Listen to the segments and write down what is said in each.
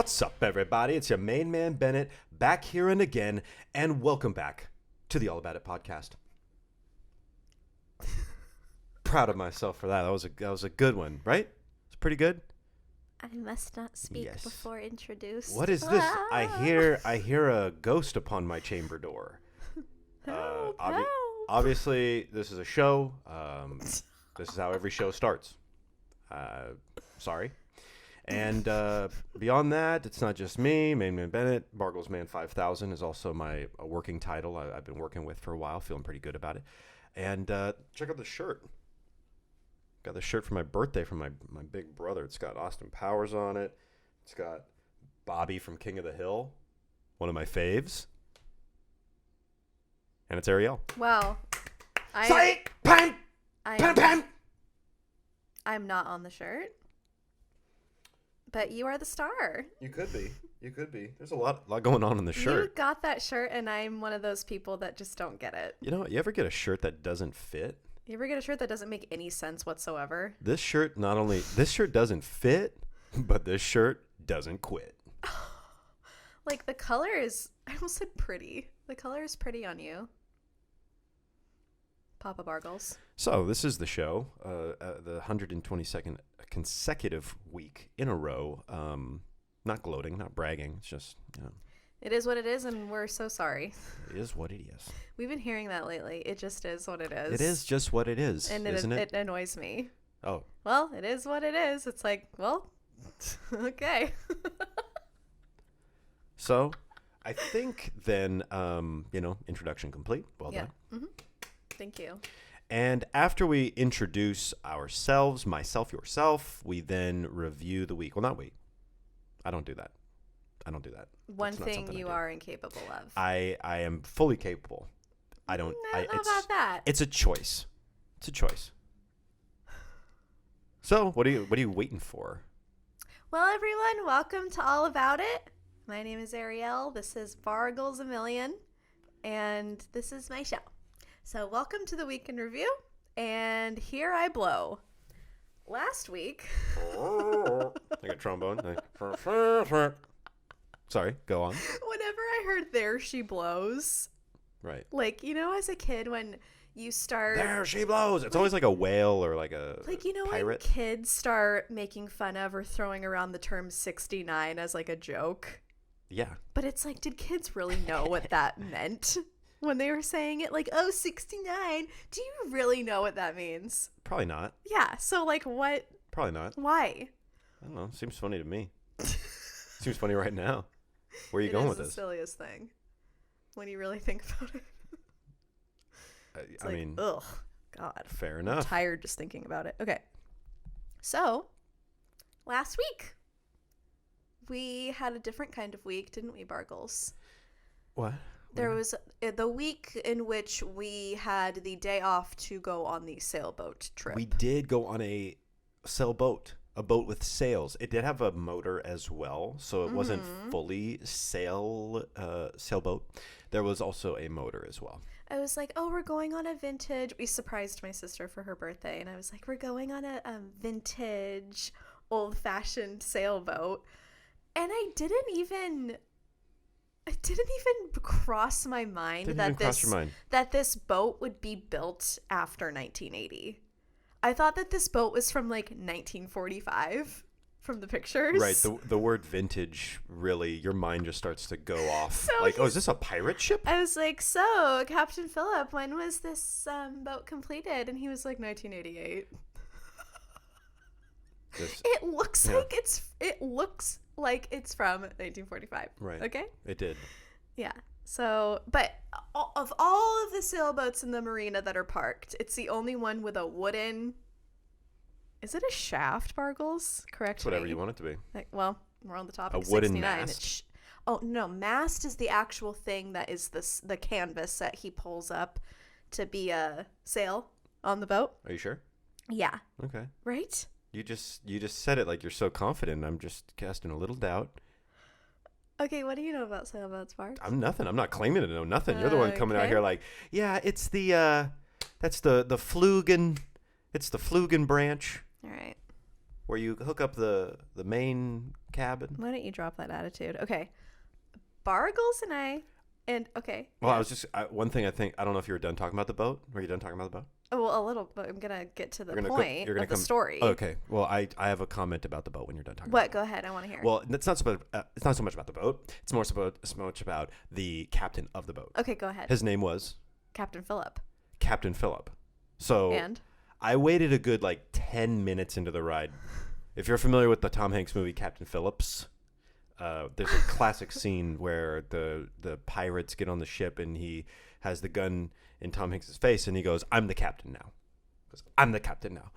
What's up, everybody? It's your main man, Bennett, back here and again, and welcome back to the All About It podcast. Proud of myself for that. That was a good one, right? It's pretty good. I must not speak before introduced. What is this? I hear a ghost upon my chamber door. Help. Obviously, this is a show. This is how every show starts. Sorry. And beyond that, it's not just me. Main Man Bennett, Bargles Man 5000 is also my working title I've been working with for a while. Feeling pretty good about it. And check out the shirt. Got the shirt for my birthday from my big brother. It's got Austin Powers on it. It's got Bobby from King of the Hill, one of my faves. And it's Arielle. Wow. I'm not on the shirt. But you are the star. You could be. There's a lot going on in the shirt. You got that shirt, and I'm one of those people that just don't get it. You know what? You ever get a shirt that doesn't fit? You ever get a shirt that doesn't make any sense whatsoever? This shirt doesn't fit, but this shirt doesn't quit. Like, the color is, I almost said pretty. The color is pretty on you. Papa Bargles. So this is the show, the 122nd consecutive week in a row. Not gloating, not bragging. It's just, It is what it is, and we're so sorry. It is what it is. We've been hearing that lately. It just is what it is. It is just what it is, and isn't it? It annoys me. Oh. Well, it is what it is. It's like, well, okay. So, I think then, introduction complete. Well done. Mm-hmm. Thank you. And after we introduce ourselves, myself, yourself, we then review the week. Well, not we. I don't do that. One thing you are incapable of. I am fully capable. I don't know about that. It's a choice. So, what are you waiting for? Well, everyone, welcome to All About It. My name is Arielle. This is Bargles a Million, and this is my show. So, welcome to the Week in Review, and here I blow. Last week... Like a trombone. Sorry, go on. Whenever I heard There She Blows... Right. Like, as a kid when you start... There she blows! It's always like a whale or like a pirate. When kids start making fun of or throwing around the term 69 as like a joke? Yeah. But it's like, did kids really know what that meant? When they were saying it, like, oh, 69, do you really know what that means? Probably not. Yeah, so, like, what? Probably not. Why? I don't know. Seems funny to me. Seems funny right now. Where are you going with this? It's the silliest thing when you really think about it. I mean, ugh, God. Fair enough. I'm tired just thinking about it. Okay. So, last week, we had a different kind of week, didn't we, Bargles? What? There was the week in which we had the day off to go on the sailboat trip. We did go on a sailboat, a boat with sails. It did have a motor as well, so it wasn't fully sailboat. There was also a motor as well. I was like, oh, we're going on a vintage. We surprised my sister for her birthday, and I was like, we're going on a vintage, old-fashioned sailboat. And it didn't even cross my mind that this boat would be built after 1980. I thought that this boat was from like 1945 from the pictures. Right. The word vintage, really, your mind just starts to go off. So is this a pirate ship? I was like, so Captain Phillips, when was this boat completed? And he was like 1988. It looks like it's from 1945. Right. Okay? It did. Yeah. So, but of all of the sailboats in the marina that are parked, it's the only one with a wooden... Is it a shaft, Bargles? Correct. It's whatever you want it to be. Like, well, we're on the topic of a wooden 69. mast. Oh, no. Mast is the actual thing that is the canvas that he pulls up to be a sail on the boat. Are you sure? Yeah. Okay. Right? You just said it like you're so confident. I'm just casting a little doubt. Okay, what do you know about sailboats, Bart? I'm nothing. I'm not claiming to know nothing. You're the one coming out here like, yeah, it's that's the Flugen. It's the Flugen branch. All right. where you hook up the main cabin. Why don't you drop that attitude? Okay. Bargles and I, and okay. Well, yeah. I was just one thing. I don't know if you were done talking about the boat. Were you done talking about the boat? Oh, well, a little, but I'm gonna get to the You're gonna point of the story. Okay. Well, I have a comment about the boat when you're done talking. What? Go ahead. I want to hear. Well, it's not so much about the boat. It's more so much about the captain of the boat. Okay, go ahead. His name was Captain Phillip. Captain Phillip. So And I waited a good 10 minutes into the ride. If you're familiar with the Tom Hanks movie Captain Phillips, there's a classic scene where the pirates get on the ship and he has the gun in Tom Hanks' face and he goes, "I'm the captain now." He goes, "I'm the captain now."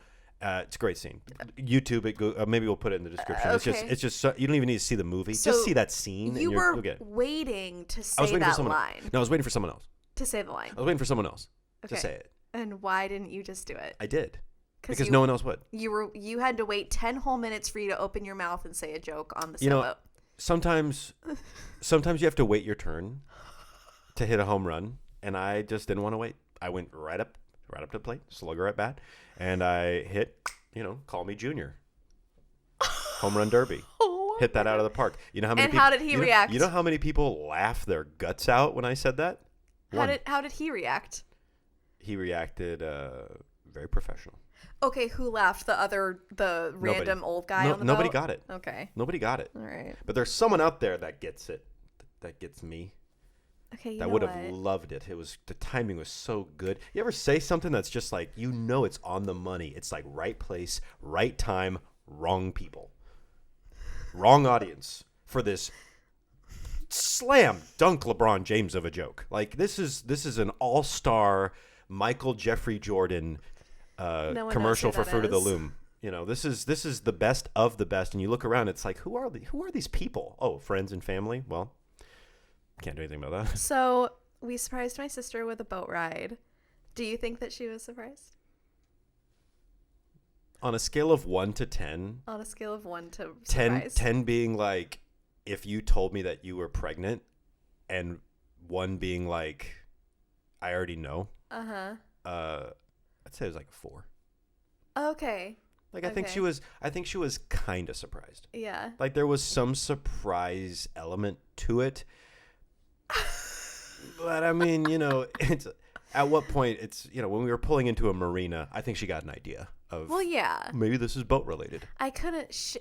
It's a great scene. YouTube it. Maybe we'll put it in the description. Okay. It's just so, you don't even need to see the movie. So just see that scene. you and were you'll get it. waiting to I was say waiting for that someone line. else. No, I was waiting for someone else. To say the line. I was waiting for someone else Okay. to say it. And why didn't you just do it? I did because you, no one else would. You had to wait 10 whole minutes for you to open your mouth and say a joke on the You know, sailboat. sometimes you have to wait your turn to hit a home run, and I just didn't want to wait. I went right up to the plate, slugger at bat, and I hit. Call me Junior. Home run derby. Hit that out of the park. You know how many? And how did he react? You know how many people laugh their guts out when I said that? How did he react? He reacted very professional. Okay, who laughed? The random old guy on the boat? Nobody got it. Okay. Nobody got it. All right. But there's someone out there that gets it. That gets me. Okay, That would have loved it. The timing was so good. You ever say something that's just it's on the money. It's like right place, right time, wrong people. Wrong audience for this slam dunk LeBron James of a joke. This is an all-star Michael Jeffrey Jordan commercial for Fruit of the Loom. This is the best of the best, and you look around, it's like, who are these people? Oh, friends and family. Well, can't do anything about that. So we surprised my sister with a boat ride. Do you think that she was surprised? On a scale of 1 to 10. On a scale of 1 to 10 being if you told me that you were pregnant, and 1 being I already know. Uh-huh. I'd say it was a 4. Okay. I think she was kind of surprised. Yeah. There was some surprise element to it. But I mean, it's at what point it's, when we were pulling into a marina, I think she got an idea of, well, yeah, maybe this is boat related. I couldn't,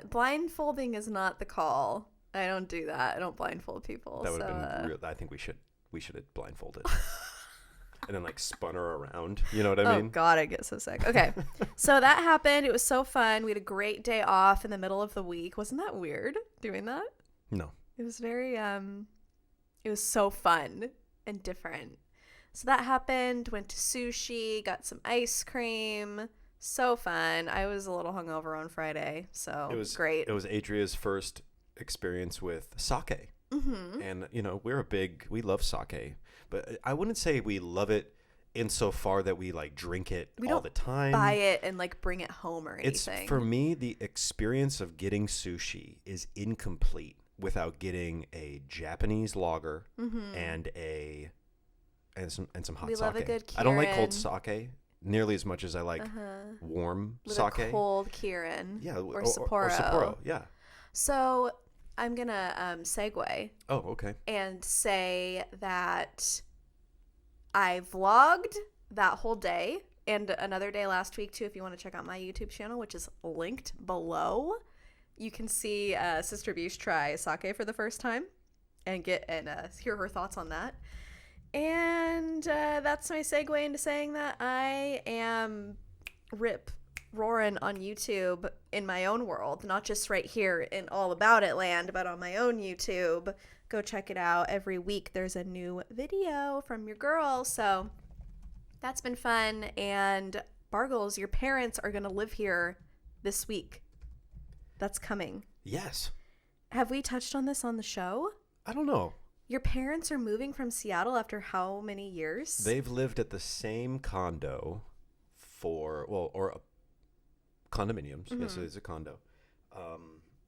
blindfolding is not the call. I don't do that. I don't blindfold people. That would have been real. I think we should have blindfolded. And then spun her around. You know what I mean? Oh God, I get so sick. Okay. So that happened. It was so fun. We had a great day off in the middle of the week. Wasn't that weird doing that? No. It was very, it was so fun and different. So that happened. Went to sushi, got some ice cream. So fun. I was a little hungover on Friday, so it was great. It was Adria's first experience with sake. Mm-hmm. And, we love sake. But I wouldn't say we love it insofar that we drink it all the time. Buy it and bring it home or anything. It's, for me, the experience of getting sushi is incomplete without getting a Japanese lager and some hot we sake. Love a good Kirin. I don't like cold sake nearly as much as I like warm with sake. A cold Kirin. Yeah, or Sapporo. Or Sapporo, yeah. So I'm gonna segue. Oh, okay. And say that I vlogged that whole day and another day last week too. If you want to check out my YouTube channel, which is linked below, you can see Sister Beach try sake for the first time and hear her thoughts on that. And that's my segue into saying that I am roaring on YouTube in my own world, not just right here in All About It land, but on my own YouTube. Go check it out. Every week there's a new video from your girl. So that's been fun. And Bargles, your parents are going to live here this week. That's coming. Yes. Have we touched on this on the show? I don't know. Your parents are moving from Seattle after how many years? They've lived at the same condo or condominiums. Mm-hmm. Yes, it is a condo.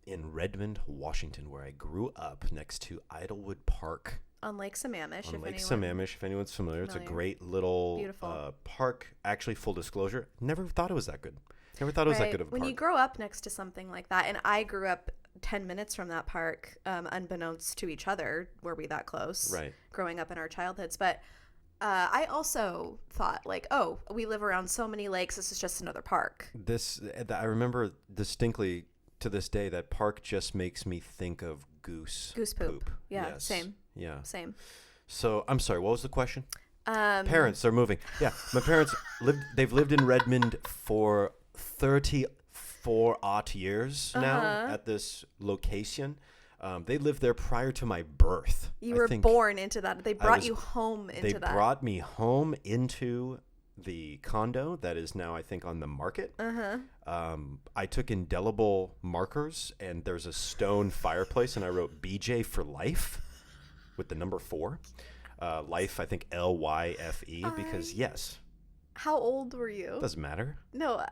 In Redmond, Washington, where I grew up, next to Idlewood Park. On Lake Sammamish. If anyone's familiar. It's a great little park. Actually, full disclosure, never thought it was that good. Never thought it was that Right. good of a When park. you grow up next to something like that, and I grew up 10 minutes from that park, unbeknownst to each other, were we that close? Right. Growing up in our childhoods. But I also thought, like, oh, we live around so many lakes. This is just another park. I remember distinctly to this day that park just makes me think of goose Poop. Yeah, Yes. same. Yeah. Same. So I'm sorry. What was the question? Parents, they're moving. Yeah, my parents they've lived in Redmond for 34 odd years now at this location. They lived there prior to my birth. You were born into that. They brought you home into that. They brought me home into the condo that is now, I think, on the market. I took indelible markers, and there's a stone fireplace, and I wrote BJ for life with the number 4. Life, I think LYFE, because yes. How old were you? Doesn't matter. No,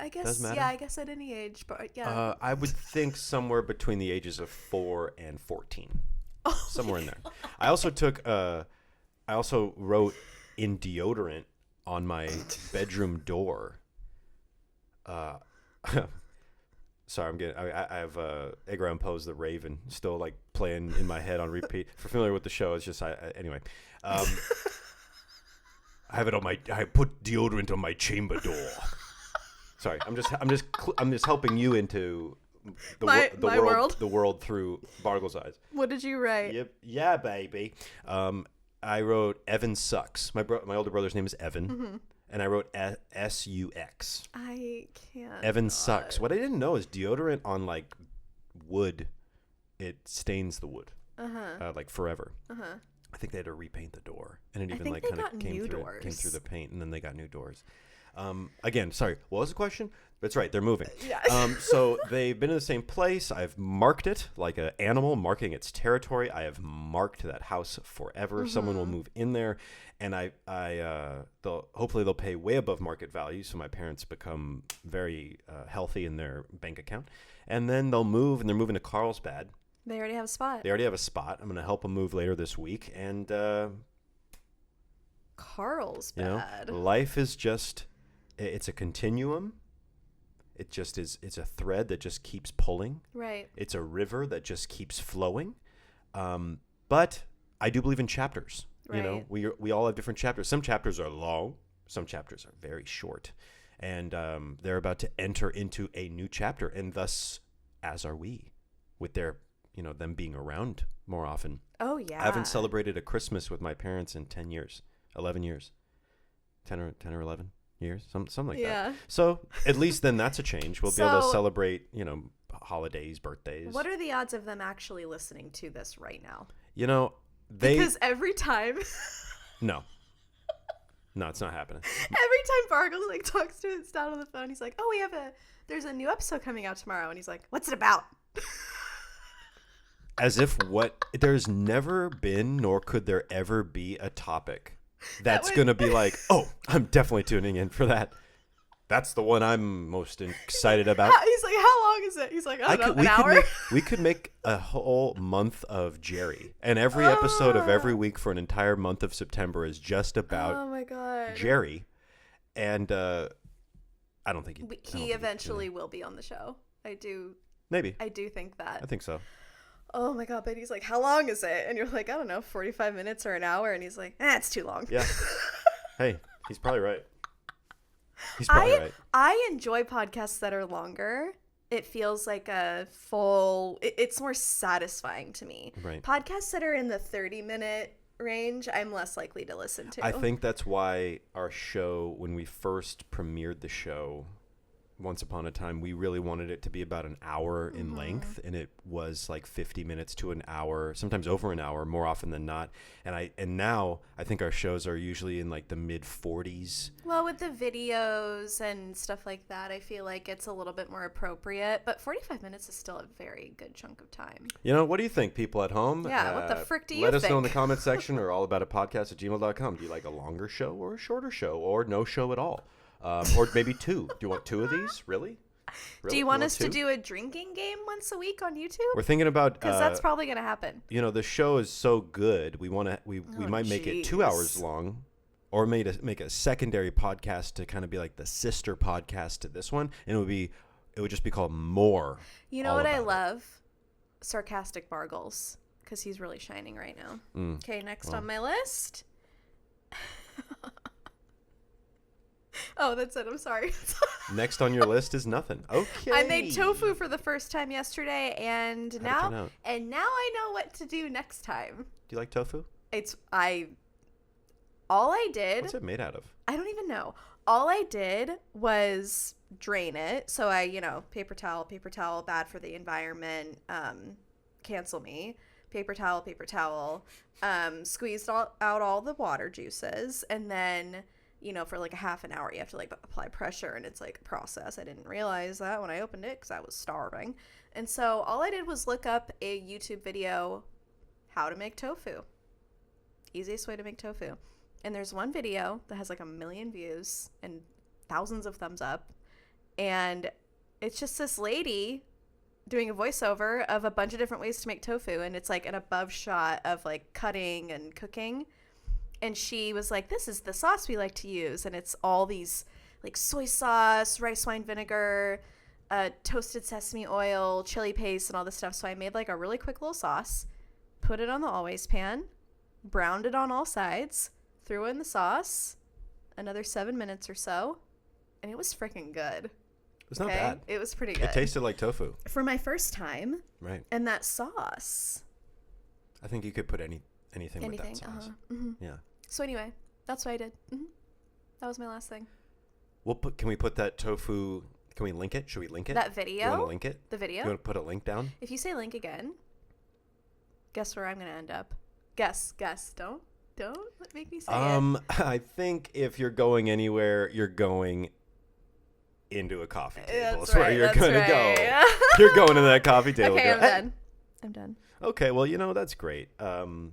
I guess, Doesn't matter? yeah, I guess at any age, but yeah. I would think somewhere between the ages of 4 and 14. Somewhere in there. I also wrote in deodorant on my bedroom door. Sorry, I have Edgar Allan Poe's The Raven still like playing in my head on repeat. If you're familiar with the show, it's just anyway. I have it I put deodorant on my chamber door. Sorry, I'm just helping you into the world. The world through Bargle's eyes. What did you write? Yep. Yeah, baby. I wrote Evan sucks. My older brother's name is Evan, and I wrote SUX. I can't. Evan sucks. What I didn't know is deodorant on like wood, it stains the wood, like forever. I think they had to repaint the door, and it even like kind of came through the paint, and then they got new doors. Again, sorry, what was the question? That's right, they're moving. Yeah. So they've been in the same place. I've marked it like an animal marking its territory. I have marked that house forever. Someone will move in there, and hopefully they'll pay way above market value, so my parents become very healthy in their bank account, and then they'll move, and they're moving to Carlsbad. They already have a spot. I'm going to help them move later this week, and Carlsbad. Life is just. It's a continuum. It just is. It's a thread that just keeps pulling. Right. It's a river that just keeps flowing. But I do believe in chapters. Right. You know, we all have different chapters. Some chapters are long. Some chapters are very short. And they're about to enter into a new chapter, and thus, as are we, with their, them being around more often. Oh yeah. I haven't celebrated a Christmas with my parents in 10 years, 11 years, 10 or 11. Years, something like that. So at least then that's a change. We'll be able to celebrate, holidays, birthdays. What are the odds of them actually listening to this right now? Because every time. No, it's not happening. Every time Bargles like talks to his dad on the phone, he's like, "Oh, there's a new episode coming out tomorrow," and he's like, "What's it about?" As if there's never been, nor could there ever be a topic that's going to be like, oh, I'm definitely tuning in for that. That's the one I'm most excited about. He's like, how long is it? He's like, I don't know, an hour? We could make a whole month of Jerry. And every episode of every week for an entire month of September is just about oh my God. Jerry. And I don't think he eventually will be on the show. I do think that. I think so. Oh my God, but he's like, how long is it? And you're like, I don't know, 45 minutes or an hour. And he's like, it's too long. Yeah. Hey, he's probably right. Right. I enjoy podcasts that are longer. It feels like it's more satisfying to me. Right. Podcasts that are in the 30-minute range, I'm less likely to listen to. I think that's why our show, when we first premiered the show, once upon a time, we really wanted it to be about an hour in length, and it was like 50 minutes to an hour, sometimes over an hour, more often than not. And now I think our shows are usually in like the mid 40s. Well, with the videos and stuff like that, I feel like it's a little bit more appropriate. But 45 minutes is still a very good chunk of time. What do you think, people at home? Yeah, what the frick do you think? Let us think? know in the comment section or allaboutapodcast@gmail.com. Do you like a longer show or a shorter show or no show at all? Or maybe 2. Do you want 2 of these? Really? Do you want us to do a drinking game once a week on YouTube? We're thinking about because that's probably going to happen. The show is so good. We might make it 2 hours long, or make a secondary podcast to kind of be like the sister podcast to this one, and it would just be called More. You know what I love? Sarcastic Bargles, because he's really shining right now. Okay, next on my list. Oh, that's it. I'm sorry. Next on your list is nothing. Okay. I made tofu for the first time yesterday, and How'd now I know what to do next time. Do you like tofu? All I did. What's it made out of? I don't even know. All I did was drain it. So paper towel, bad for the environment. Cancel me. Paper towel. Squeezed out all the water juices, and then for like a half an hour you have to like apply pressure, and it's like a process. I didn't realize that when I opened it because I was starving, and so all I did was look up a YouTube video, how to make tofu. Easiest way to make tofu. And there's one video that has like 1 million views and thousands of thumbs up. And it's just this lady doing a voiceover of a bunch of different ways to make tofu. And it's like an above shot of like cutting and cooking. And she was like, this is the sauce we like to use. And it's all these like soy sauce, rice wine vinegar, toasted sesame oil, chili paste, and all this stuff. So I made like a really quick little sauce, put it on the always pan, browned it on all sides, threw in the sauce, another 7 minutes or so, and it was freaking good. It's not bad. It was pretty good. It tasted like tofu. For my first time. Right. And that sauce. I think you could put anything with that sauce. Mm-hmm. Yeah. So anyway, that's what I did. Mm-hmm. That was my last thing. Can we put that tofu? Can we link it? Should we link it? That video? You want to link it? The video? You want to put a link down? If you say link again, guess where I'm going to end up. Guess. Don't make me say it. I think if you're going anywhere, you're going into a coffee table. That's where you're going to go. You're going to that coffee table. Okay, I'm done. Okay, well, that's great. So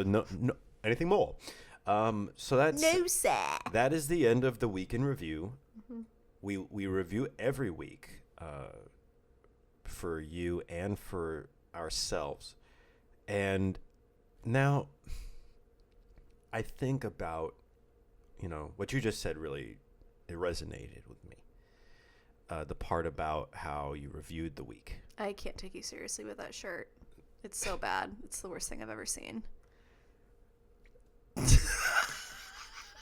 no, anything more? So that's no, sir. That is the end of the week in review. Mm-hmm. We review every week for you and for ourselves, and now I think about what you just said. Really, it resonated with me. The part about how you reviewed the week. I can't take you seriously with that shirt. It's so bad. It's the worst thing I've ever seen.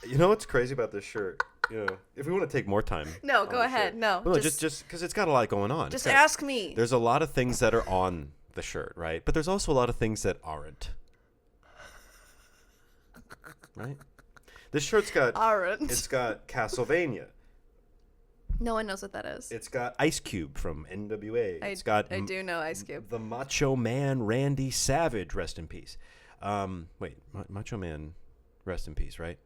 You know what's crazy about this shirt? If we want to take more time. No, go ahead. No, just because it's got a lot going on. Just ask me. There's a lot of things that are on the shirt, right? But there's also a lot of things that aren't. Right? This shirt's got It's got Castlevania. No one knows what that is. It's got Ice Cube from NWA. I do know Ice Cube. The Macho Man Randy Savage, rest in peace. Macho Man, rest in peace, right?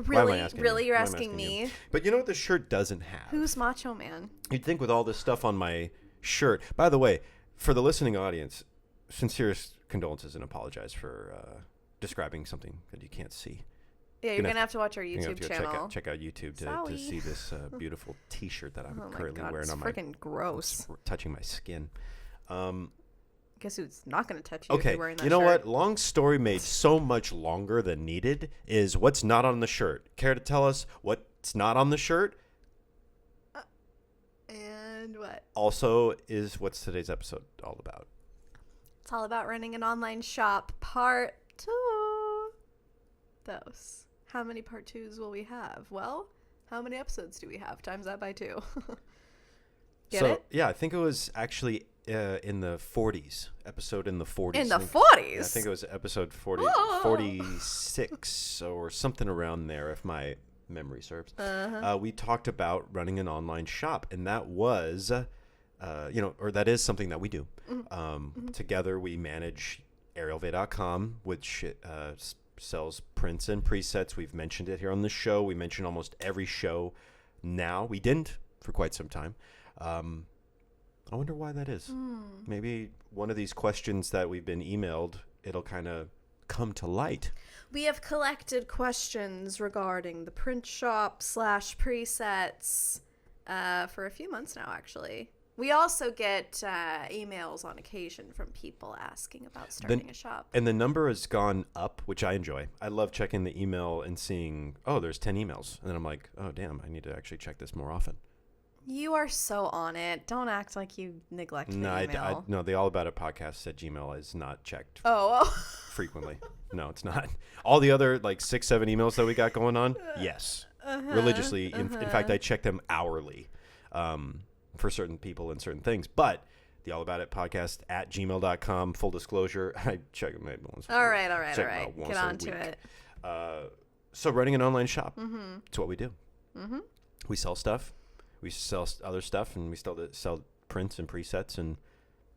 Really, you're asking me? You? But you know what this shirt doesn't have? Who's Macho Man? You'd think with all this stuff on my shirt. By the way, for the listening audience, sincerest condolences and apologize for describing something that you can't see. Yeah, you're going to have to watch our YouTube channel. Check out YouTube to see this beautiful T-shirt that I'm currently wearing on my... It's freaking gross. Touching my skin. Guess who's not going to touch you if you're wearing that shirt? You know what? Long story made so much longer than needed is what's not on the shirt. Care to tell us what's not on the shirt? And what? Also is what's today's episode all about? It's all about running an online shop, part 2. Those. How many part 2s will we have? Well, how many episodes do we have? Times that by 2. Get it? Yeah, I think it was actually in the 40s. Episode in the 40s. In the 40s? Yeah, I think it was episode 46 or something around there, if my memory serves. We talked about running an online shop, and that was, or that is something that we do. Together, we manage ArielleVey.com, which sells prints and presets. We've mentioned it here on the show. We mention almost every show now. We didn't for quite some time. I wonder why that is. Maybe one of these questions that we've been emailed, it'll kind of come to light. We have collected questions regarding the print shop / presets for a few months now, actually. We also get emails on occasion from people asking about starting a shop. And the number has gone up, which I enjoy. I love checking the email and seeing, oh, there's 10 emails. And then I'm like, oh, damn, I need to actually check this more often. You are so on it. Don't act like you neglect the email. No, the All About It podcast at Gmail is not checked frequently. No, it's not. All the other like 6-7 emails that we got going on, yes. Religiously. In fact, I check them hourly for certain people and certain things. But the All About It podcast at gmail.com, full disclosure, I check them once. All right. Get on to it. So running an online shop, it's what we do. We sell stuff. We sell other stuff, and we still sell prints and presets, and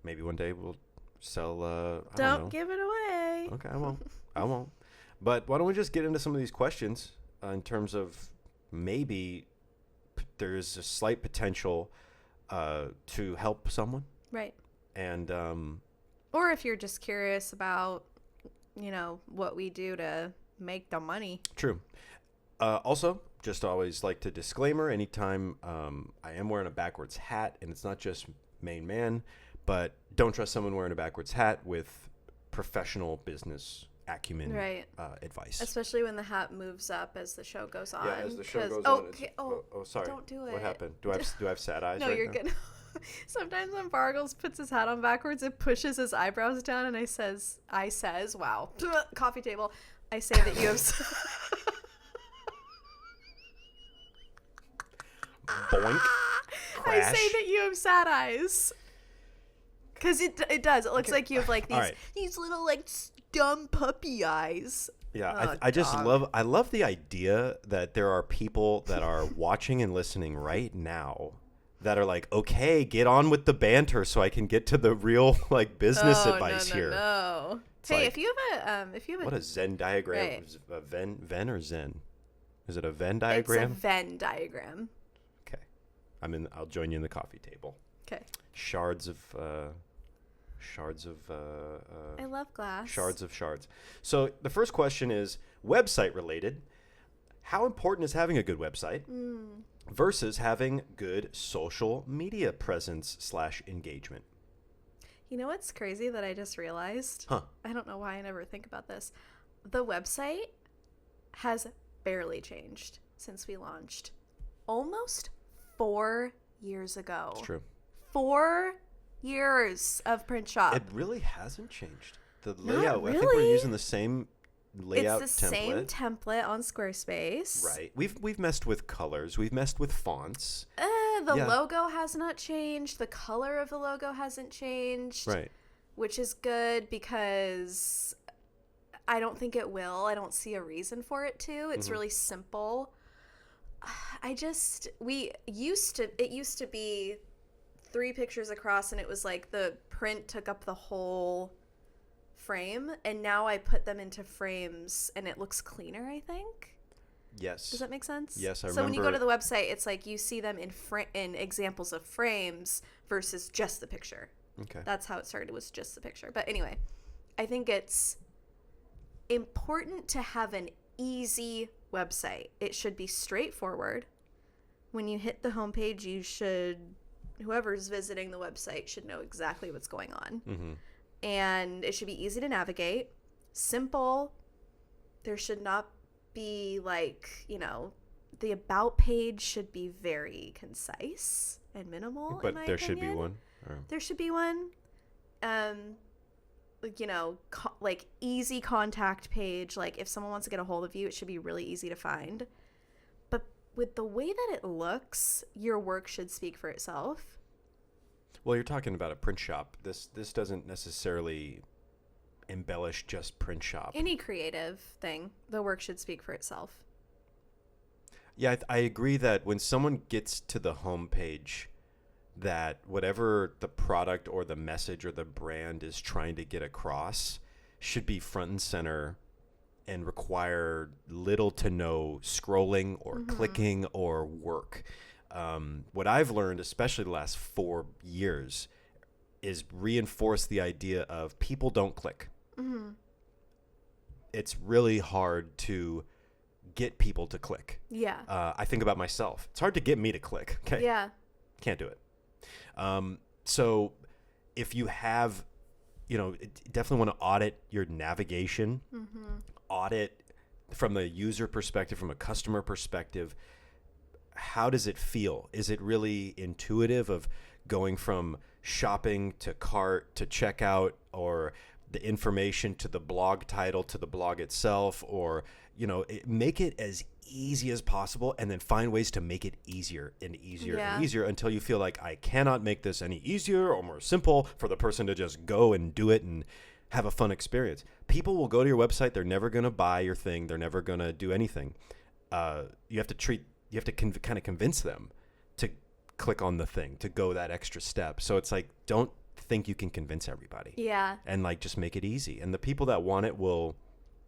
maybe one day we'll sell, I don't know. Give it away. Okay, I won't. But why don't we just get into some of these questions in terms of maybe there's a slight potential to help someone. Right. And or if you're just curious about, what we do to make the money. True. Also, just always like to disclaimer, anytime I am wearing a backwards hat, and it's not just main man, but don't trust someone wearing a backwards hat with professional business acumen advice. Especially when the hat moves up as the show goes on. Yeah, as the show goes on. Okay. Sorry. Don't do it. What happened? Do I have sad eyes? No, right you're now? good. Sometimes when Bargles puts his hat on backwards, it pushes his eyebrows down, and I says, wow, coffee table. I say that you have. Boink. Crash. I say that you have sad eyes. Because it does. It looks like you have like these little like dumb puppy eyes. Yeah, I just love the idea that there are people that are watching and listening right now that are like, okay, get on with the banter so I can get to the real like business advice here. No. Hey, like, if you have a what a Venn diagram? Right. A Venn or Zen? Is it a Venn diagram? It's a Venn diagram. Okay, I'll join you in the coffee table. Okay. Shards of. I love glass. Shards of shards. So the first question is website related. How important is having a good website versus having good social media presence / engagement? You know what's crazy that I just realized? Huh. I don't know why I never think about this. The website has barely changed since we launched. Almost 4 years ago. It's true. 4 years of Print Shop. It really hasn't changed. The layout, really. I think we're using the same layout template. It's the same template on Squarespace. Right. We've messed with colors. We've messed with fonts. The logo has not changed. The color of the logo hasn't changed. Right. Which is good because I don't think it will. I don't see a reason for it to. It's really simple. It used to be 3 pictures across, and it was like the print took up the whole frame, and now I put them into frames and it looks cleaner, I think. Yes. Does that make sense? Yes, I remember. So when you go to the website, it's like you see them in examples of frames versus just the picture. Okay. That's how it started, was just the picture. But anyway, I think it's important to have an easy website. It should be straightforward. When you hit the homepage, whoever's visiting the website should know exactly what's going on. Mm-hmm. And it should be easy to navigate, simple. There should not be the about page should be very concise and minimal. But there should be one. There should be one. Like easy contact page. Like if someone wants to get a hold of you, it should be really easy to find. But with the way that it looks, your work should speak for itself. Well, you're talking about a print shop. This doesn't necessarily embellish just print shop. Any creative thing, the work should speak for itself. Yeah, I agree that when someone gets to the homepage, that whatever the product or the message or the brand is trying to get across should be front and center and require little to no scrolling or clicking or work. What I've learned, especially the last 4 years, is reinforce the idea of people don't click. Mm-hmm. It's really hard to get people to click. Yeah. I think about myself. It's hard to get me to click. Okay. Yeah. Can't do it. So if you have, definitely want to audit your navigation, audit from the user perspective, from a customer perspective. How does it feel? Is it really intuitive of going from shopping to cart to checkout, or the information to the blog title to the blog itself, or, make it as easy as possible, and then find ways to make it easier and easier and easier until you feel like I cannot make this any easier or more simple for the person to just go and do it and have a fun experience. People will go to your website. They're never going to buy your thing. They're never going to do anything. You have to kind of convince them to click on the thing, to go that extra step. So it's like, don't think you can convince everybody. Yeah. And like, just make it easy. And the people that want it will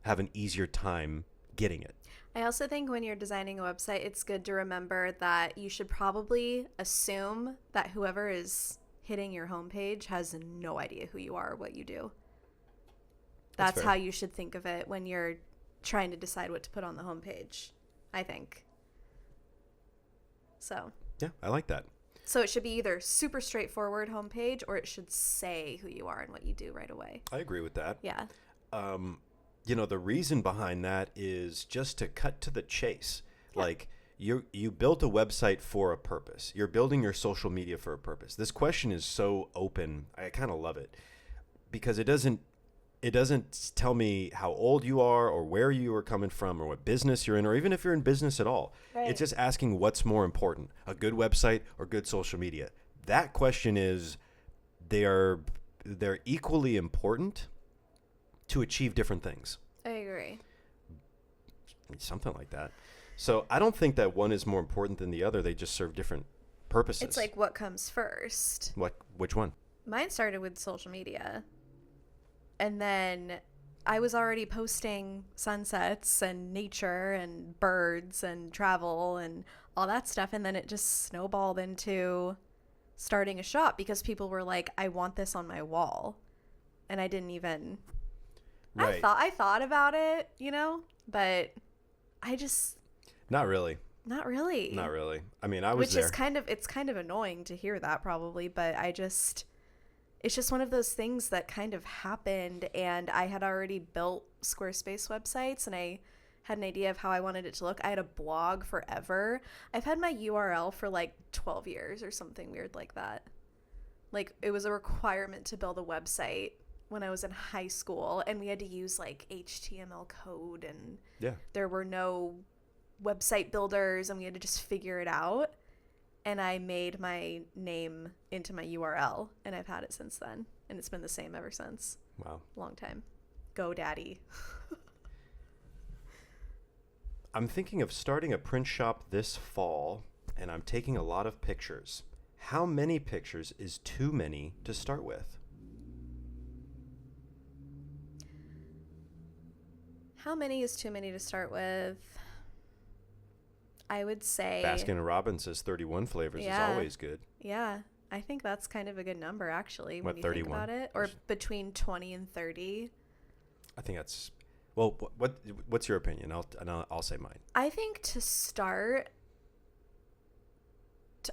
have an easier time getting it. I also think when you're designing a website, it's good to remember that you should probably assume that whoever is hitting your homepage has no idea who you are or what you do. That's how you should think of it when you're trying to decide what to put on the homepage, I think. So. Yeah, I like that. So it should be either super straightforward homepage, or it should say who you are and what you do right away. I agree with that. Yeah. The reason behind that is just to cut to the chase. Yeah. Like, you built a website for a purpose. You're building your social media for a purpose. This question is so open. I kind of love it because it doesn't tell me how old you are or where you are coming from or what business you're in, or even if you're in business at all. Right. It's just asking what's more important, a good website or good social media. That question is, they're equally important to achieve different things. I agree. Something like that. So I don't think that one is more important than the other. They just serve different purposes. It's like, what comes first? Which one? Mine started with social media. And then I was already posting sunsets and nature and birds and travel and all that stuff. And then it just snowballed into starting a shop because people were like, I want this on my wall. And I didn't even... Right. I thought about it, but I just... Not really. Not really. I mean, I was there. It's kind of annoying to hear that probably, but it's just one of those things that kind of happened, and I had already built Squarespace websites, and I had an idea of how I wanted it to look. I had a blog forever. I've had my URL for like 12 years or something weird like that. Like, it was a requirement to build a website when I was in high school, and we had to use like HTML code, and there were no website builders, and we had to just figure it out. And I made my name into my URL, and I've had it since then, and it's been the same ever since. Wow. Long time. Go daddy. I'm thinking of starting a print shop this fall, and I'm taking a lot of pictures. How many pictures is too many to start with? How many is too many to start with? I would say... Baskin & Robbins says 31 flavors is always good. Yeah. I think that's kind of a good number, actually, when you 31? Think about it. Or between 20 and 30. I think that's... Well, what's your opinion? I'll say mine. I think to start,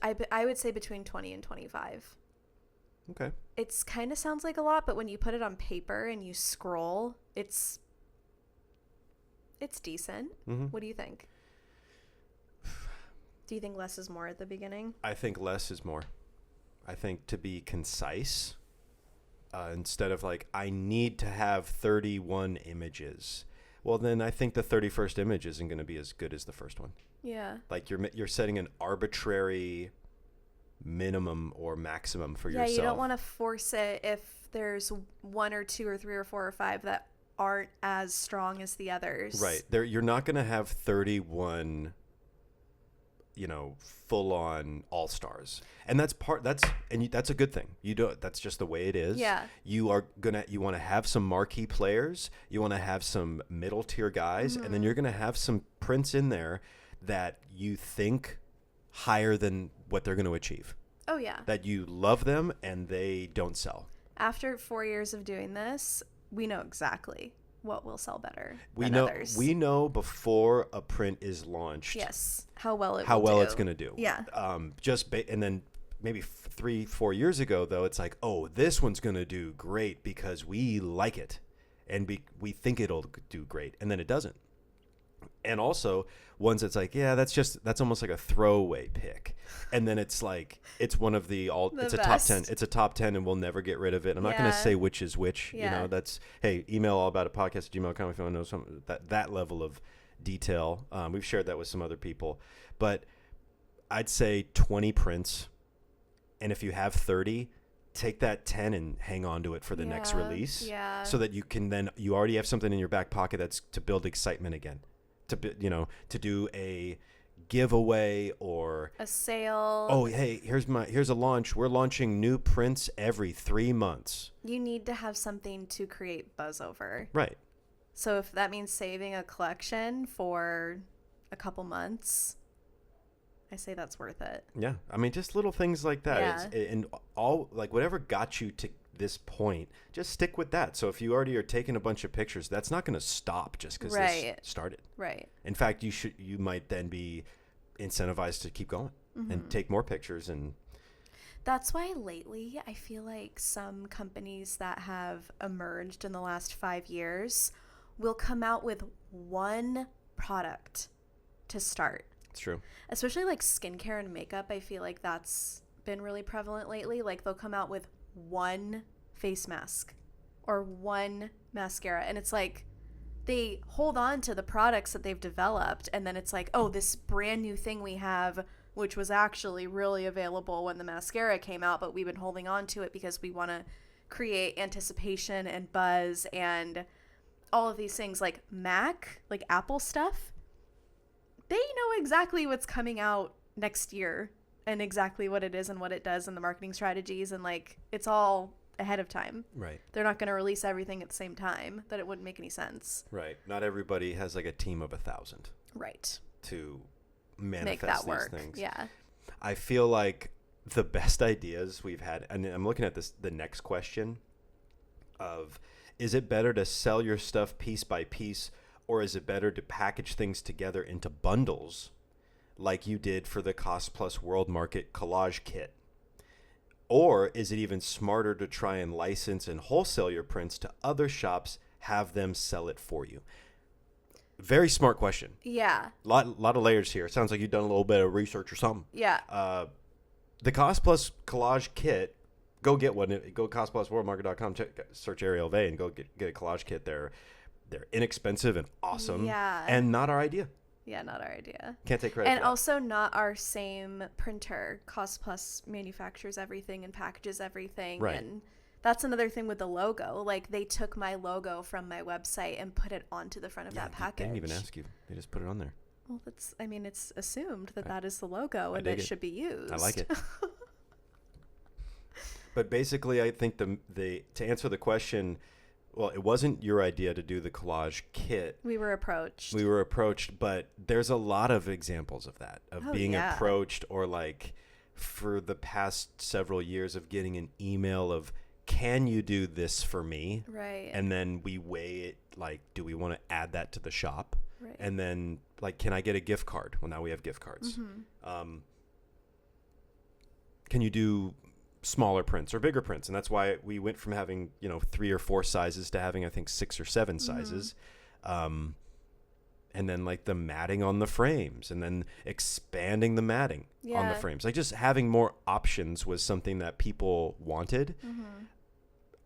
I would say between 20 and 25. Okay. It's kind of sounds like a lot, but when you put it on paper and you scroll, it's decent. Mm-hmm. What do you think? Do you think less is more at the beginning? I think less is more. I think to be concise, instead of like, I need to have 31 images. Well, then I think the 31st image isn't going to be as good as the first one. Yeah. Like you're setting an arbitrary minimum or maximum for yourself. Yeah, you don't want to force it if there's 1 or 2 or 3 or 4 or 5 that aren't as strong as the others. Right. You're not going to have 31 full on all-stars. And that's a good thing. That's just the way it is. Yeah. You want to have some marquee players, you want to have some middle tier guys, and then you're going to have some prints in there that you think higher than what they're going to achieve. Oh yeah. That you love them and they don't sell. After 4 years of doing this, we know exactly what will sell better than others. We know before a print is launched. Yes, how well it's going to do. Yeah. And then maybe 3-4 years ago, though, it's like, oh, this one's going to do great because we like it and we think it'll do great. And then it doesn't. And also ones that's like, yeah, that's almost like a throwaway pick. And then it's like, it's one of it's a top 10. It's a top 10 and we'll never get rid of it. I'm not going to say which is which, that's, hey, email allaboutapodcast@gmail.com if you want to know some that level of detail. We've shared that with some other people, but I'd say 20 prints. And if you have 30, take that 10 and hang on to it for the next release. Yeah. So that you already have something in your back pocket that's to build excitement again. To do a giveaway or a sale. Oh, hey, here's a launch. We're launching new prints every 3 months. You need to have something to create buzz over. Right. So if that means saving a collection for a couple months, I say that's worth it. Yeah. I mean, just little things like that. Yeah. And all, like, whatever got you to this point, just stick with that. So if you already are taking a bunch of pictures, that's not going to stop just because this started. Right. In fact, you might then be incentivized to keep going and take more pictures. And that's why lately I feel like some companies that have emerged in the last 5 years will come out with one product to start. It's true. Especially like skincare and makeup. I feel like that's been really prevalent lately. Like they'll come out with one face mask or one mascara. And it's like they hold on to the products that they've developed. And then it's like, oh, this brand new thing we have, which was actually really available when the mascara came out, but we've been holding on to it because we want to create anticipation and buzz and all of these things. Like Mac, like Apple stuff, they know exactly what's coming out next year and exactly what it is and what it does and the marketing strategies, and like it's all ahead of time. Right. They're not going to release everything at the same time. That it wouldn't make any sense. Right. Not everybody has like a team of 1,000. Right. To manifest make that these work. Things. Yeah. I feel like the best ideas we've had, and I'm looking at the next question of, is it better to sell your stuff piece by piece, or is it better to package things together into bundles like you did for the Cost Plus World Market collage kit? Or is it even smarter to try and license and wholesale your prints to other shops, have them sell it for you? Very smart question. Yeah. Lot of layers here. It sounds like you've done a little bit of research or something. Yeah. The Cost Plus collage kit, go get one. Go to costplusworldmarket.com, search Arielle Vey and go get a collage kit. They're inexpensive and awesome. Yeah. And not our idea. Yeah, not our idea. Can't take credit and for that. Also not our same printer. Cost Plus manufactures everything and packages everything. Right. And that's another thing with the logo. Like they took my logo from my website and put it onto the front of that package. They didn't even ask you. They just put it on there. Well, it's assumed that is the logo and it should be used. I like it. But basically, I think to answer the question, well, it wasn't your idea to do the collage kit. We were approached, but there's a lot of examples of that, of being approached, or like for the past several years of getting an email of, can you do this for me? Right. And then we weigh it, like, do we want to add that to the shop? Right. And then, like, can I get a gift card? Well, now we have gift cards. Mm-hmm. Can you do smaller prints or bigger prints? And that's why we went from having 3 or 4 sizes to having, I think, 6 or 7 sizes. And then like the matting on the frames, and then expanding the matting on the frames. Like just having more options was something that people wanted.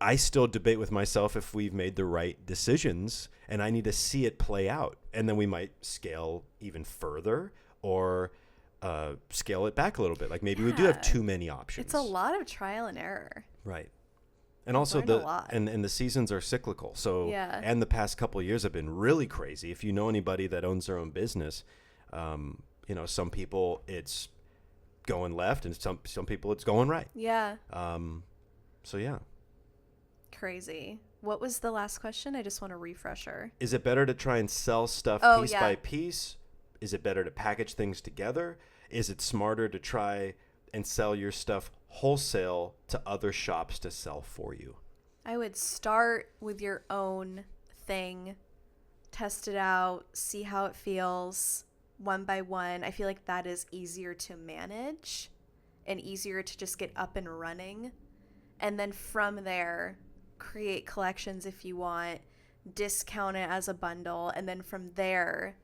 I still debate with myself if we've made the right decisions, and I need to see it play out. And then we might scale even further, or scale it back a little bit. Like maybe we do have too many options. It's a lot of trial and error. Right. And also and the seasons are cyclical. So, and the past couple of years have been really crazy. If you know anybody that owns their own business, some people it's going left, and some people it's going right. Yeah. So yeah. Crazy. What was the last question? I just want a refresher. Is it better to try and sell stuff piece by piece? Is it better to package things together? Is it smarter to try and sell your stuff wholesale to other shops to sell for you? I would start with your own thing, test it out, see how it feels one by one. I feel like that is easier to manage. and easier to just get up and running. And then from there, create collections if you want, discount it as a bundle. And then from there,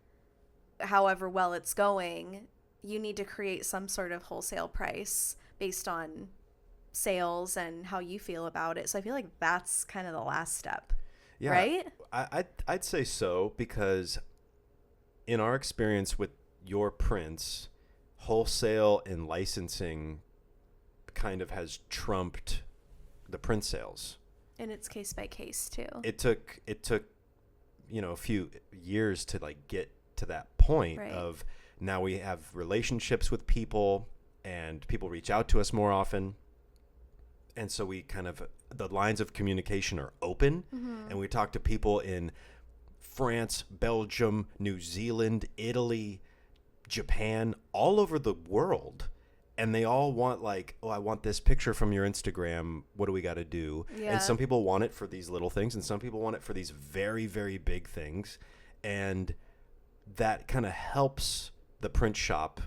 however well it's going, you need to create some sort of wholesale price based on sales and how you feel about it. So I feel like that's kind of the last step. Yeah, right? I'd say so, because in our experience with your prints, wholesale and licensing kind of has trumped the print sales. And it's case by case too. It took a few years to like get to that point of now we have relationships with people and people reach out to us more often. And so we kind of, the lines of communication are open, and we talk to people in France, Belgium, New Zealand, Italy, Japan, all over the world. And they all want like, oh, I want this picture from your Instagram. What do we got to do? Yeah. And some people want it for these little things, and some people want it for these very, very big things. And that kind of helps the print shop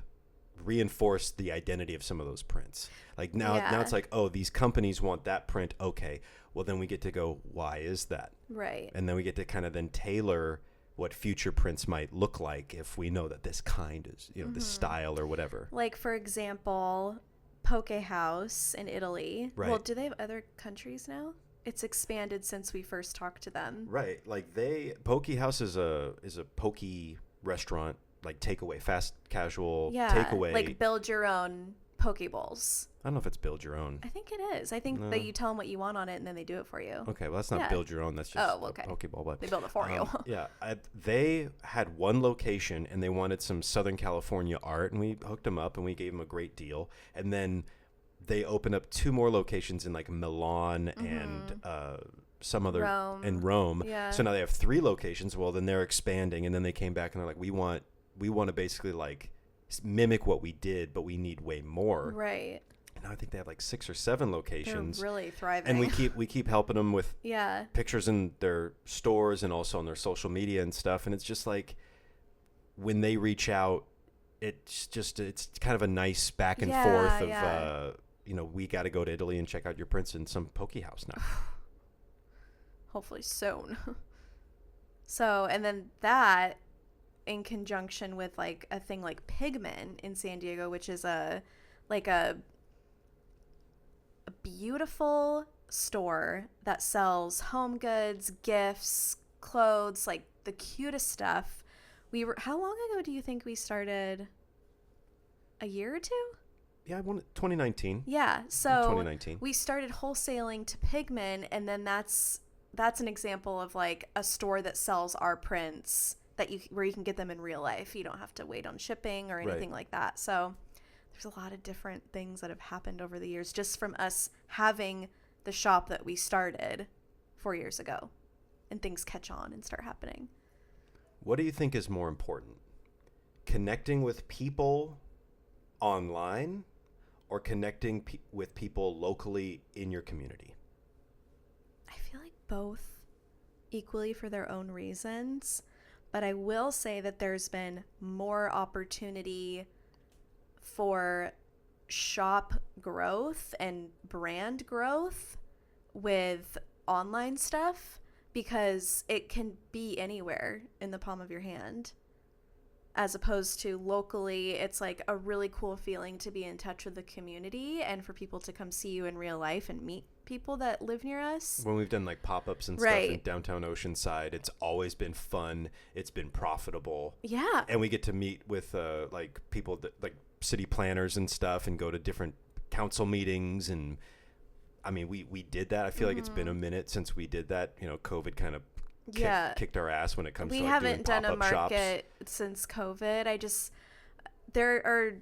reinforce the identity of some of those prints. Like now it's like, oh, these companies want that print. Okay, well then we get to go, why is that? Right. And then we get to kind of then tailor what future prints might look like if we know that this kind is, this style or whatever. Like, for example, Poke House in Italy. Right. Well, do they have other countries now? It's expanded since we first talked to them. Right. Like Poke House is a poke restaurant, like takeaway, fast casual takeaway. Like build your own poke bowls. I don't know if it's build your own. I think it is. I think that you tell them what you want on it and then they do it for you. Okay, well that's not build your own. That's just a poke bowl. But they build it for you. Yeah, they had one location and they wanted some Southern California art, and we hooked them up and we gave them a great deal. And then they opened up 2 more locations in like Milan and some other Rome. Yeah. So now they have 3 locations. Well, then they're expanding, and then they came back and they're like, we want to basically like mimic what we did, but we need way more. Right. And now I think they have like 6 or 7 locations. They're really thriving. And we keep helping them with pictures in their stores and also on their social media and stuff. And it's just like when they reach out, it's kind of a nice back and forth of we got to go to Italy and check out your prints in some poke house now. Hopefully soon. So, and then that in conjunction with like a thing like Pigment in San Diego, which is a beautiful store that sells home goods, gifts, clothes, like the cutest stuff. How long ago do you think we started? A year or 2? Yeah, I wanted 2019. Yeah, so 2019. We started wholesaling to Pigment, and then that's an example of like a store that sells our prints where you can get them in real life. You don't have to wait on shipping or anything like that. So there's a lot of different things that have happened over the years just from us having the shop that we started 4 years ago, and things catch on and start happening. What do you think is more important? Connecting with people online or connecting with people locally in your community? I feel like both equally for their own reasons, but I will say that there's been more opportunity for shop growth and brand growth with online stuff because it can be anywhere in the palm of your hand. As opposed to locally, it's like a really cool feeling to be in touch with the community and for people to come see you in real life and meet people that live near us. When we've done like pop-ups and stuff in downtown Oceanside, it's always been fun. It's been profitable. Yeah. And we get to meet with like people that like city planners and stuff and go to different council meetings. And I mean, we did that. I feel like it's been a minute since we did that. COVID kind of kicked our ass when it comes to like haven't doing done a market shops. Since COVID. There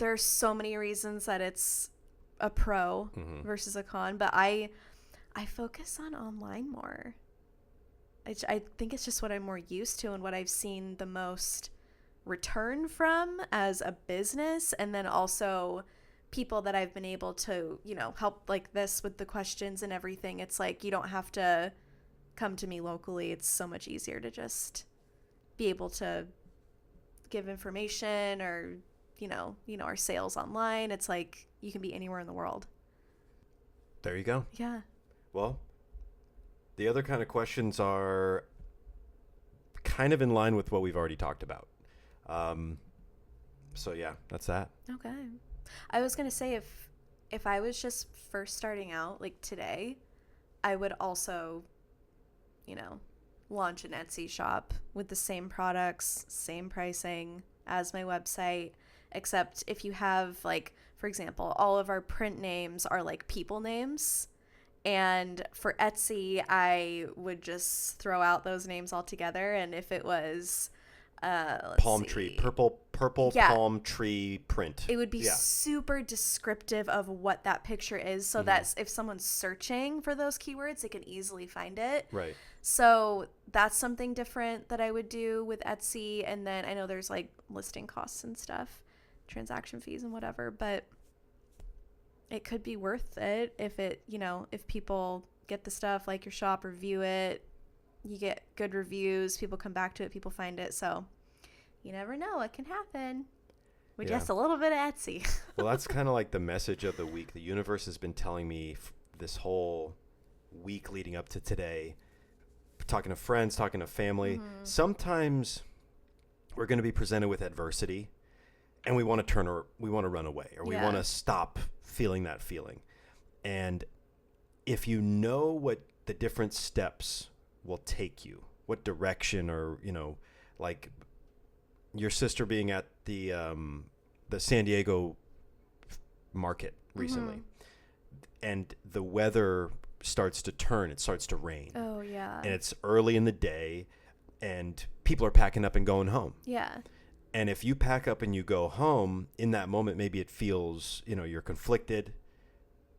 are so many reasons that it's a pro versus a con, but I focus on online more. I think it's just what I'm more used to and what I've seen the most return from as a business, and then also people that I've been able to help like this with the questions and everything. It's like you don't have to come to me locally. It's so much easier to just be able to give information or our sales online. It's like you can be anywhere in the world. There you go. Yeah. Well, the other kind of questions are kind of in line with what we've already talked about. So yeah, that's that. Okay. I was going to say if I was just first starting out, like today, I would also, launch an Etsy shop with the same products, same pricing as my website, except if you have, like, for example, all of our print names are like people names. And for Etsy, I would just throw out those names altogether. And if it was palm tree, purple palm tree print, it would be super descriptive of what that picture is, so that if someone's searching for those keywords, they can easily find it. Right. So that's something different that I would do with Etsy. And then I know there's like listing costs and stuff, transaction fees and whatever, but it could be worth it if if people get the stuff, like your shop, review it, you get good reviews, people come back to it, people find it. So you never know what can happen with just a little bit of Etsy. Well, that's kind of like the message of the week. The universe has been telling me this whole week leading up to today, talking to friends, talking to family. Sometimes we're going to be presented with adversity and we want to run away, or we want to stop feeling that feeling. And if you know what the different steps will take you, what direction, or, like your sister being at the San Diego market recently, and the weather starts to turn, it starts to rain. Oh, yeah. And it's early in the day and people are packing up and going home. Yeah. And if you pack up and you go home, in that moment, maybe it feels, you're conflicted.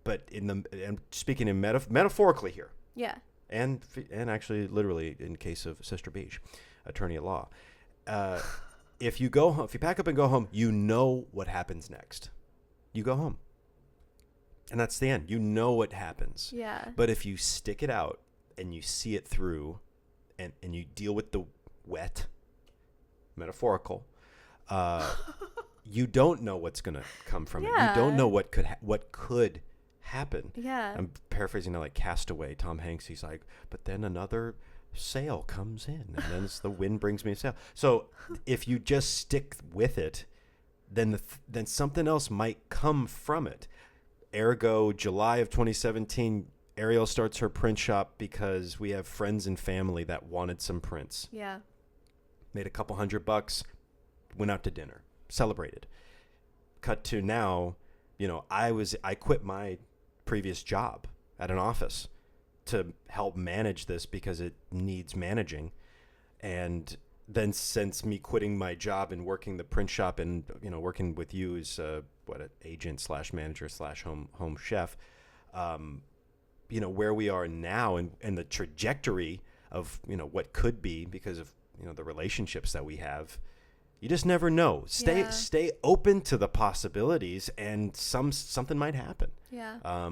But I'm speaking in metaphorically here. Yeah. And actually, literally, in case of Sister Beach, attorney at law. If you go home, if you pack up and go home, you know what happens next. You go home. And that's the end. You know what happens. Yeah. But if you stick it out and you see it through and you deal with the wet, metaphorical, you don't know what's going to come from it. You don't know what could happen. Yeah. I'm paraphrasing now, like Castaway, Tom Hanks. He's like, but then another sail comes in and then the wind brings me a sail. So if you just stick with it, then something else might come from it. Ergo, July of 2017, Arielle starts her print shop because we have friends and family that wanted some prints. Yeah. Made a couple $100, went out to dinner, celebrated. Cut to now, I quit my previous job at an office to help manage this because it needs managing. And then since me quitting my job and working the print shop and, working with you as an agent / manager / home chef, where we are now and the trajectory of, what could be because of, the relationships that we have. You just never know. Stay open to the possibilities, and something might happen. Yeah. I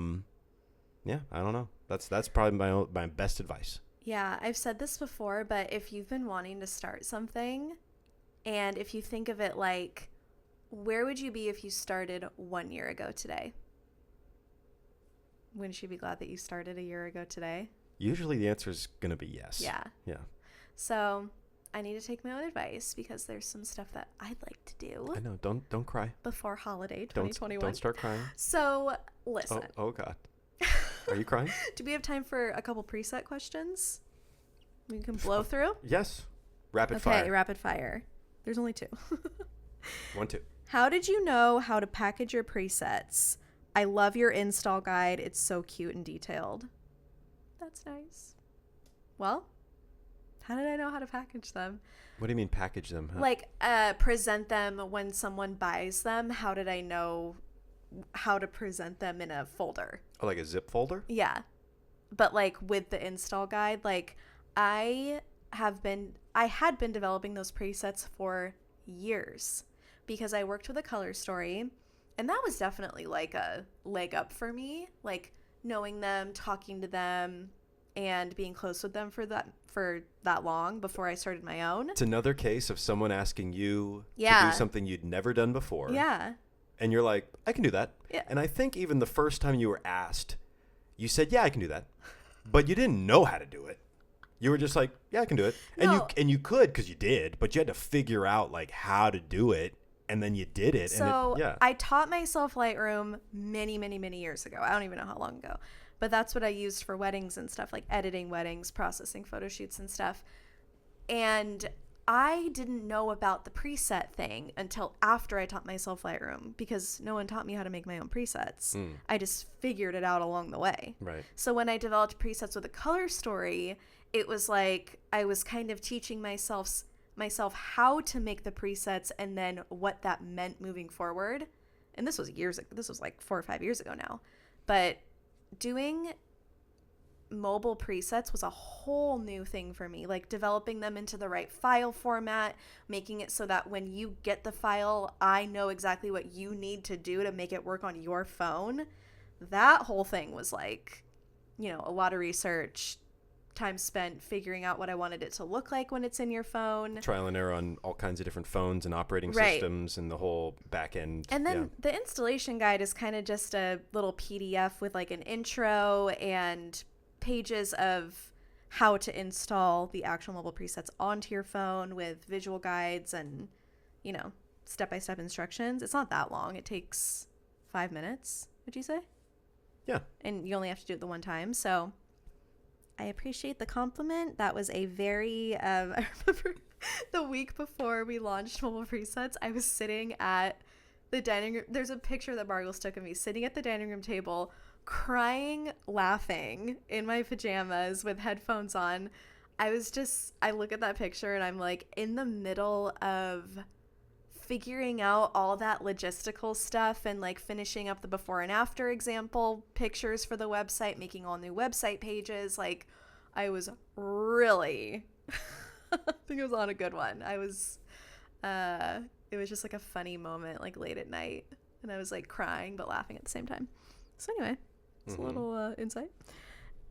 don't know. That's probably my best advice. Yeah, I've said this before, but if you've been wanting to start something, and if you think of it like, where would you be if you started 1 year ago today? Wouldn't you be glad that you started a year ago today? Usually the answer is going to be yes. Yeah. Yeah. So I need to take my own advice because there's some stuff that I'd like to do. I know. Don't cry. Before holiday 2021. Don't start crying. So listen. Oh God. Are you crying? Do we have time for a couple preset questions we can blow through? Yes. Rapid fire. Okay, rapid fire. There's only 2. 1, 2. How did you know how to package your presets? I love your install guide. It's so cute and detailed. That's nice. Well, how did I know how to package them? What do you mean package them? Huh? Like present them when someone buys them. How did I know how to present them in a folder? Oh, like a zip folder? Yeah. But like with the install guide, like I had been developing those presets for years because I worked with a color story, and that was definitely like a leg up for me, like knowing them, talking to them, and being close with them for that long before I started my own. It's another case of someone asking you to do something you'd never done before. Yeah. And you're like, I can do that. Yeah. And I think even the first time you were asked, you said, yeah, I can do that. But you didn't know how to do it. You were just like, yeah, I can do it. No. And you could because you did, but you had to figure out like how to do it. And then you did it. So and I taught myself Lightroom many, many, many years ago. I don't even know how long ago. But that's what I used for weddings and stuff, like editing weddings, processing photo shoots and stuff. And I didn't know about the preset thing until after I taught myself Lightroom because no one taught me how to make my own presets. I just figured it out along the way. Right. So when I developed presets with a color story, it was like I was kind of teaching myself how to make the presets and then what that meant moving forward. And this was years ago. This was like 4 or 5 years ago now. But doing mobile presets was a whole new thing for me, like developing them into the right file format, making it so that when you get the file, I know exactly what you need to do to make it work on your phone. That whole thing was like, a lot of research, time spent figuring out what I wanted it to look like when it's in your phone. Trial and error on all kinds of different phones and operating Right. systems and the whole back end. And then the installation guide is kind of just a little PDF with like an intro and pages of how to install the actual mobile presets onto your phone with visual guides and, step-by-step instructions. It's not that long. It takes 5 minutes, would you say? Yeah. And you only have to do it the one time. So I appreciate the compliment. That was a very, I remember the week before we launched mobile presets, I was sitting at the dining room. There's a picture that Bargles took of me sitting at the dining room table, crying, laughing in my pajamas with headphones on. I look at that picture and I'm like in the middle of figuring out all that logistical stuff and like finishing up the before and after example pictures for the website, making all new website pages. Like I was really, I think it was on a good one. It was just like a funny moment, like late at night. And I was like crying, but laughing at the same time. So anyway, it's a little insight.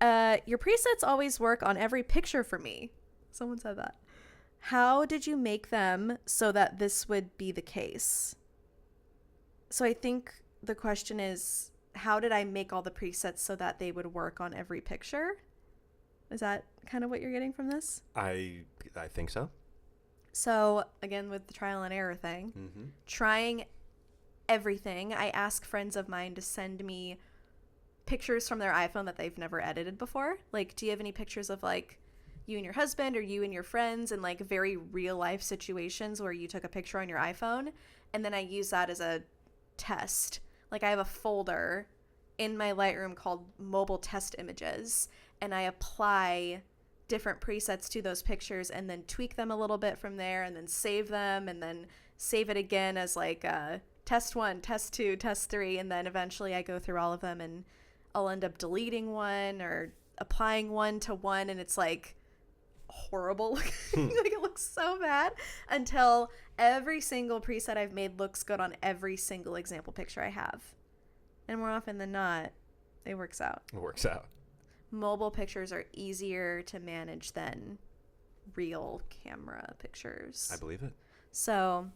Your presets always work on every picture for me. Someone said that. How did you make them so that this would be the case? So I think the question is, how did I make all the presets so that they would work on every picture? Is that kind of what you're getting from this? I think so. So again, with the trial and error thing, trying everything. I ask friends of mine to send me pictures from their iPhone that they've never edited before. Like, do you have any pictures of like you and your husband or you and your friends in like very real life situations where you took a picture on your iPhone? And then I use that as a test. Like I have a folder in my Lightroom called mobile test images, and I apply different presets to those pictures and then tweak them a little bit from there and then save them and then save it again as like test 1, test 2, test 3, and then eventually I go through all of them and I'll end up deleting one or applying one to one, and it's like horrible looking. Like it looks so bad until every single preset I've made looks good on every single example picture I have. And more often than not, it works out. It works out. Mobile pictures are easier to manage than real camera pictures. I believe it. So,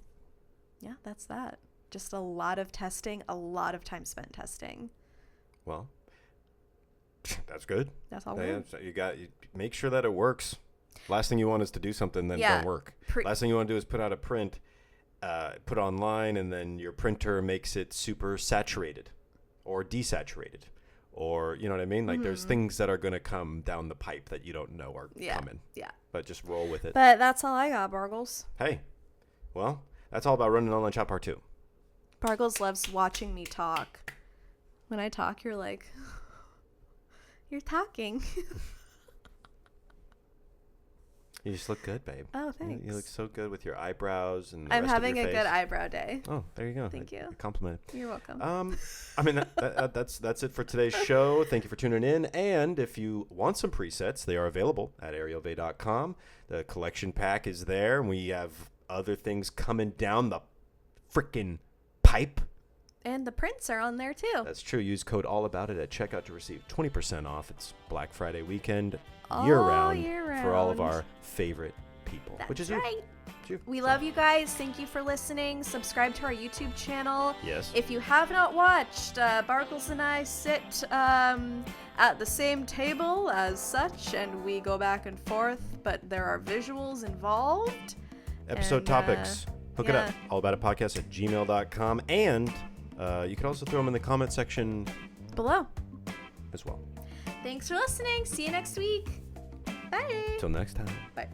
yeah, that's that. Just a lot of testing, a lot of time spent testing. Well, that's good. That's all. So you make sure that it works. Last thing you want is to do something that don't work. Last thing you want to do is put out a print, put online, and then your printer makes it super saturated or desaturated. Or, you know what I mean? Like there's things that are going to come down the pipe that you don't know are coming. Yeah. But just roll with it. But that's all I got, Bargles. Hey, well, that's all about running an online shop part 2. Bargles loves watching me talk. When I talk, you're like, you're talking. You just look good, babe. Oh, thanks. You look so good with your eyebrows and the I'm rest having of a your good face. eyebrow day. Oh, there you go. Thank you. Compliment. You're welcome. I mean, that's it for today's show. Thank you for tuning in. And if you want some presets, they are available at ariellevey.com. The collection pack is there, and we have other things coming down the freaking pipe. And the prints are on there too. That's true. Use code ALLABOUTIT at checkout to receive 20% off. It's Black Friday weekend, year round, for all of our favorite people, That's which is right. you. We love you guys. Thank you for listening. Subscribe to our YouTube channel. Yes. If you have not watched, Barkles and I sit at the same table as such, and we go back and forth, but there are visuals involved. Episode topics. Hook it up. allaboutitpodcast@gmail.com. And you can also throw them in the comment section below as well. Thanks for listening. See you next week. Bye. Till next time. Bye.